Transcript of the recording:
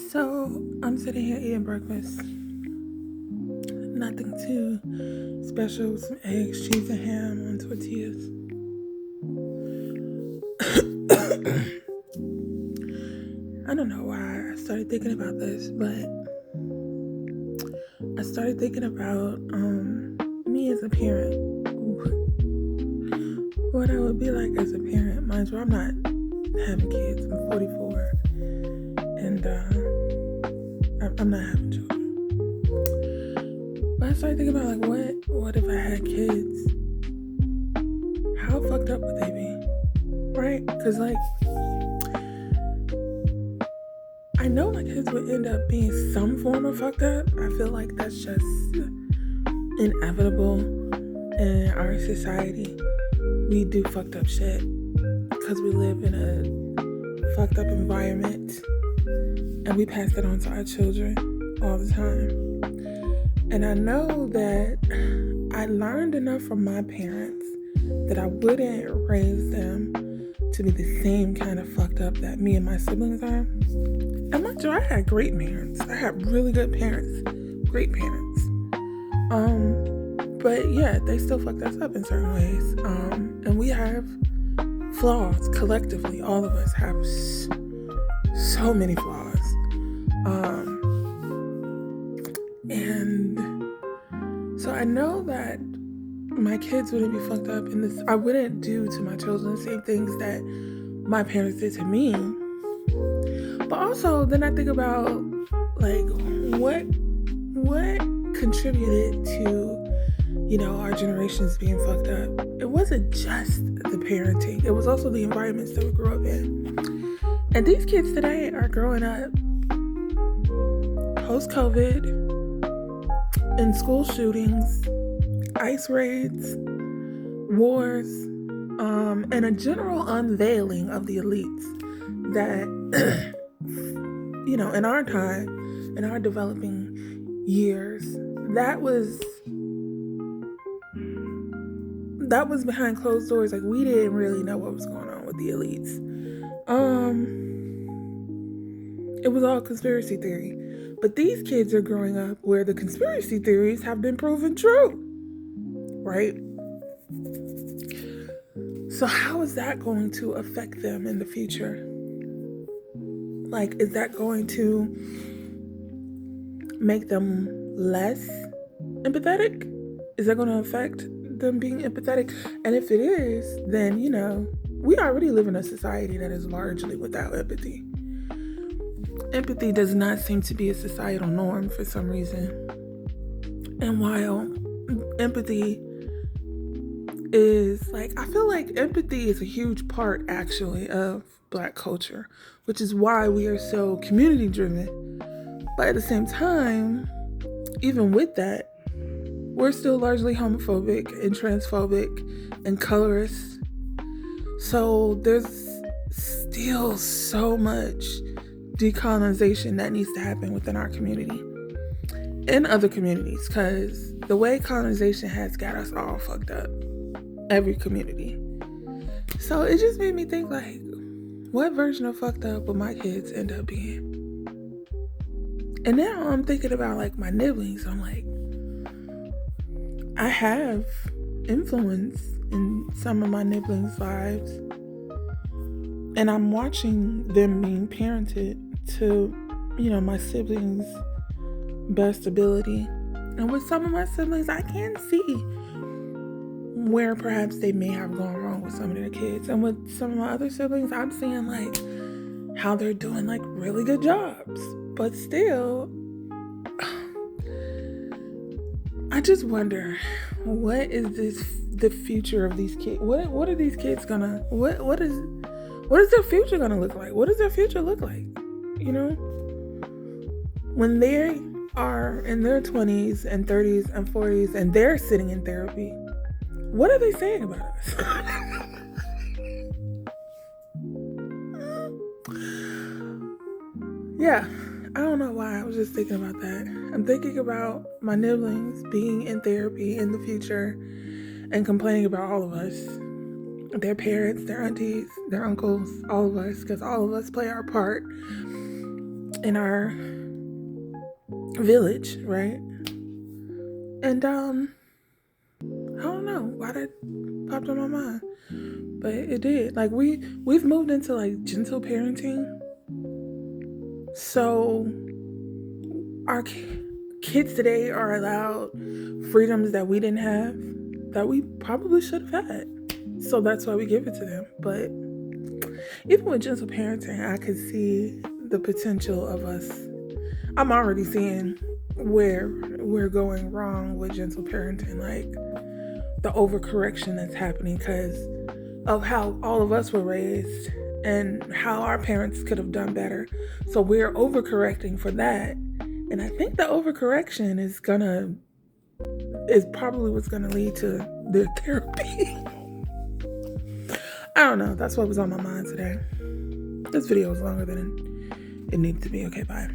So I'm sitting here eating breakfast. Nothing too special. Some eggs, cheese, and ham on tortillas. I don't know why I started thinking about this, but I started thinking about me as a parent. What I would be like as a parent. Mind you, I'm not having kids. I'm 44, and I'm not having children. But I started thinking about what if I had kids? How fucked up would they be? Right? Because I know my kids would end up being some form of fucked up. I feel like that's just inevitable in our society. We do fucked up shit because we live in a fucked up environment and we pass it on to our children all the time. And I know that I learned enough from my parents that I wouldn't raise them to be the same kind of fucked up that me and my siblings are. And mind you, I had great parents. I had really good parents. Great parents. But yeah, they still fucked us up in certain ways. And we have flaws collectively. All of us have so many flaws. And so I know that my kids wouldn't be fucked up in this. I wouldn't do to my children the same things that my parents did to me. But also, then I think about what contributed to our generations being fucked up. It wasn't just the parenting; it was also the environments that we grew up in. And these kids today are growing up post-COVID in school shootings, ICE raids, wars, and a general unveiling of the elites that, in our time, in our developing years, that was behind closed doors. Like, we didn't really know what was going on with the elites. It was all conspiracy theory. But these kids are growing up where the conspiracy theories have been proven true, right? So how is that going to affect them in the future? Is that going to make them less empathetic? Is that going to affect them being empathetic? And if it is, then, we already live in a society that is largely without empathy. Empathy does not seem to be a societal norm for some reason. And while empathy is I feel like empathy is a huge part actually of Black culture, which is why we are so community driven. But at the same time, even with that, we're still largely homophobic and transphobic and colorist. So there's still so much decolonization that needs to happen within our community and other communities, because the way colonization has got us all fucked up, every community. So it just made me think, what version of fucked up would my kids end up being? And now I'm thinking about my nibblings. I'm I have influence in some of my nibblings' lives, and I'm watching them being parented to, my siblings' best ability. And with some of my siblings, I can see where perhaps they may have gone wrong with some of their kids. And with some of my other siblings, I'm seeing how they're doing really good jobs. But still, I just wonder, what is the future of these kids? What are these kids gonna, what is their future gonna look like? What does their future look like? When they are in their 20s and 30s and 40s and they're sitting in therapy, what are they saying about us? Yeah, I don't know why. I was just thinking about that. I'm thinking about my nibblings being in therapy in the future and complaining about all of us. Their parents, their aunties, their uncles, all of us, because all of us play our part in our village, right? And I don't know why that popped on my mind, but it did. Like we've moved into like gentle parenting, so our kids today are allowed freedoms that we didn't have, that we probably should have had. So that's why we give it to them. But even with gentle parenting, I could see the potential of us. I'm already seeing where we're going wrong with gentle parenting, like the overcorrection that's happening because of how all of us were raised and how our parents could have done better. So we're overcorrecting for that. And I think the overcorrection is probably what's gonna lead to their therapy. I don't know. That's what was on my mind today. This video was longer than it needed to be. Okay, bye.